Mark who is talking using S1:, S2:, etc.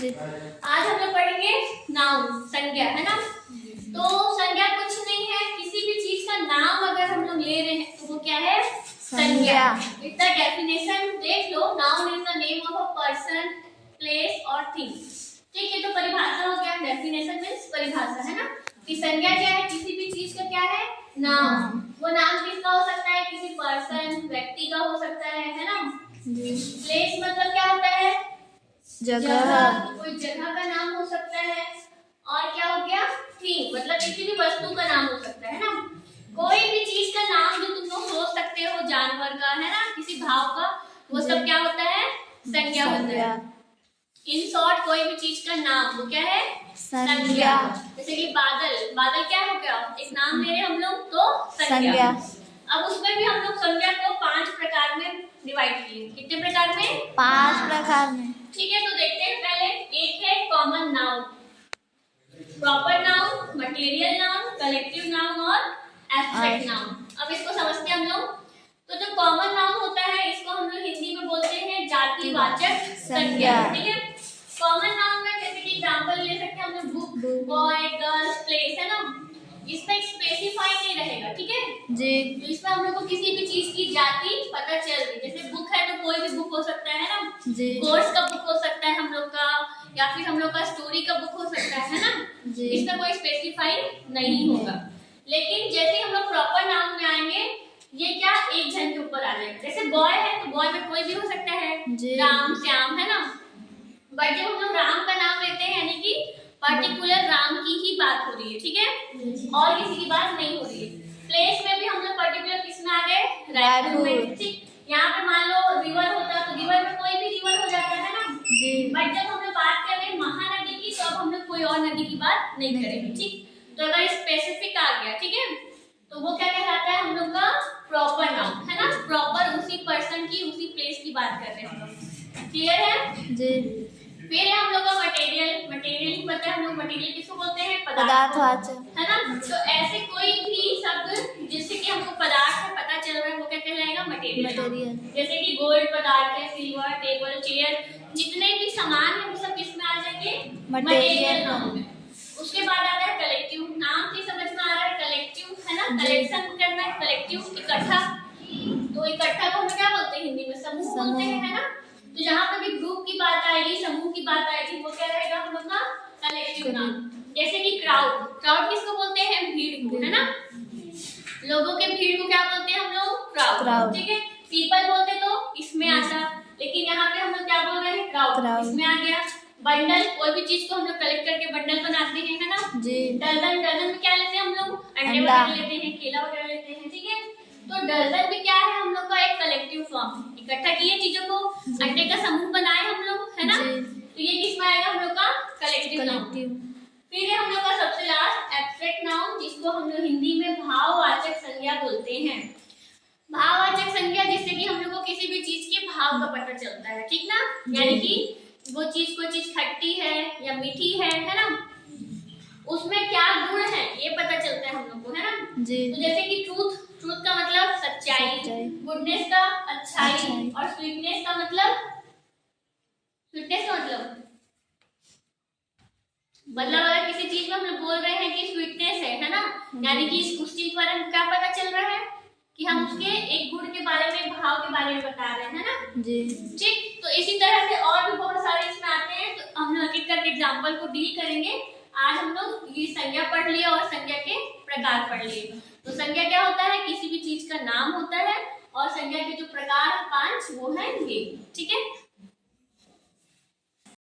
S1: जी।
S2: आज हम लोग पढ़ेंगे नाउन, संज्ञा, है ना। तो संज्ञा कुछ नहीं है, किसी भी चीज का नाम अगर हम लोग ले रहे हैं तो वो क्या है? संज्ञा। इसका डेफिनेशन देख लो, noun is the name of a person, place और थिंग। ठीक है, तो परिभाषा हो गया, डेफिनेशन मींस परिभाषा, है ना। कि संज्ञा क्या है? किसी भी चीज का क्या है? नाम। वो नाम किसका हो सकता है? किसी पर्सन, व्यक्ति का हो सकता है ना। प्लेस मतलब क्या होता है? जगह, कोई जगह का नाम हो सकता है। और क्या हो गया? थिंग मतलब किसी भी वस्तु का नाम हो सकता है ना। कोई भी चीज का नाम जो तुम लोग सोच सकते हो, जानवर का, है ना, किसी भाव का, वो सब क्या होता है? संज्ञा होता है। इन शॉर्ट कोई भी चीज का नाम वो क्या है? संज्ञा। जैसे कि बादल, बादल क्या हो गया? एक नाम ले रहे हम लोग तो संज्ञा। अब उसमें भी हम लोग संज्ञा को 5 प्रकार में डिवाइड किए। कितने प्रकार में?
S1: 5 प्रकार में।
S2: ठीक है, तो देखते हैं। पहले एक है common noun, proper noun, material noun, collective noun और एब्स्ट्रैक्ट नाउन। अब इसको समझते हैं हम लोग। तो जो कॉमन नाउन होता है इसको हम लोग हिंदी में बोलते हैं जातिवाचक संज्ञा। ठीक है, कॉमन नाउन में जैसे कि एग्जांपल ले सकते हैं हम लोग बुक, बॉय, गर्ल्स, प्लेस, है ना। इसमें स्पेसिफाई नहीं रहेगा, ठीक है
S1: जी।
S2: तो इसमें हम लोग को किसी भी चीज की जाति पता चल रही। जैसे बुक है तो कोई भी बुक हो सकता है ना, कोर्स का बुक हो सकता है हम लोग का, या फिर हम लोग का स्टोरी का बुक हो सकता है ना। इसमें कोई स्पेसिफाई नहीं होगा। लेकिन जैसे हम लोग प्रॉपर नाउन में आएंगे, ये क्या एक जन के ऊपर आ जाएगा। जैसे बॉय है तो बॉय में कोई भी हो सकता है, राम, श्याम, है ना। बट जब हम लोग राम का नाम लेते हैं यानी कि पर्टिकुलर राम की ही बात हो रही है, ठीक है, और किसी की बात नहीं हो रही है। प्लेस में भी हम लोग पर्टिकुलर किस में आ गए? रायपुर में। ठीक, यहाँ पे मान लो रिवर होता तो रिवर में कोई भी रिवर हो जाता है ना। बट जब हम लोग बात कर रहे हैं महानदी की तो अब हम लोग कोई और नदी की बात नहीं करेंगे। ठीक, तो अगर स्पेसिफिक आ गया, ठीक है, तो वो क्या कहलाता है? हम लोग का प्रॉपर नाउन, है ना। प्रॉपर उसी पर्सन की, उसी प्लेस की बात कर रहे हैं हम लोग। क्लियर है
S1: जी।
S2: फिर है हम लोग का मटेरियल। मटेरियल पता है हम लोग मटेरियल किसको बोलते हैं?
S1: पदार्थवाचक,
S2: है ना। तो ऐसे कोई भी शब्द जिससे कि हमको पदार्थ में पता चल रहा है वो क्या कहलाएगा? मटेरियल। जैसे कि गोल्ड पदार्थ है, सिल्वर, टेबल, चेयर, जितने भी सामान है वो सब किसमें आ जाएंगे? मटेरियल नाउन में। उसके बाद आता है कलेक्टिव। नाम से समझ में आ रहा है कलेक्टिव, है ना, कलेक्शन करना है। कलेक्टिव इकट्ठा, तो इकट्ठा को हम क्या बोलते हैं हिंदी में? समूह बोलते हैं, है ना। तो जहाँ पे भी ग्रुप की बात आएगी, समूह की बात आएगी, वो क्या रहेगा हम लोग का? Collective noun. जैसे कि क्राउड, क्राउड किसको बोलते हैं? भीड़ को, है ना। लोगों के भीड़ को क्या बोलते हैं हम लोग? क्राउड। ठीक है, पीपल बोलते तो इसमें आता, लेकिन यहाँ पे हम लोग क्या बोल रहे हैं? क्राउड, इसमें आ गया। बंडल, कोई भी चीज को हम लोग कलेक्ट करके बंडल बनाते हैं, है ना। डजन, डजन में क्या लेते हैं हम लोग? अंडे वगैरह लेते हैं, केला वगैरह लेते हैं, ठीक है। तो डजन भी क्या है? हम लोग का एक कलेक्टिव फॉर्म, इकट्ठा किए चीजों को, अंडे का समूह बनाए हम लोग, है ना। तो ये किसमें आएगा? हम लोग का कलेक्टिव नाउन। फिर है हम लोग का सबसे लास्ट एब्स्ट्रैक्ट नाउन, जिसको हम लोग हिंदी में भाववाचक संज्ञा बोलते हैं। भाववाचक संज्ञा जिससे कि हम लोग को किसी भी चीज के भाव का पता चलता है, ठीक ना। यानी कि वो चीज, कोई चीज खट्टी है या मीठी है ना, उसमें क्या गुण है ये पता चलता है हम लोग को, है ना। तो जैसे कि ट्रूथ, ट्रूथ का मतलब सच्चाई, गुडनेस का अच्छाई, और स्वीटनेस का मतलब, स्वीटनेस का मतलब अगर किसी चीज में हम लोग बोल रहे हैं कि स्वीटनेस है ना, यानी कि उस चीज के बारे में क्या पता चल रहा है? कि हम उसके एक गुण के बारे में, भाव के बारे में बता रहे हैं, है ना जी। ठीक, तो इसी तरह से और भी बहुत सारे इसमें आते हैं, तो हम लोग एक करके एग्जांपल को डील करेंगे। आज हम लोग ये संज्ञा पढ़ लिए और संज्ञा के प्रकार पढ़ लिए। तो संज्ञा क्या होता है? किसी भी चीज का नाम होता है, और संज्ञा के जो प्रकार 5 वो है ये, ठीक है।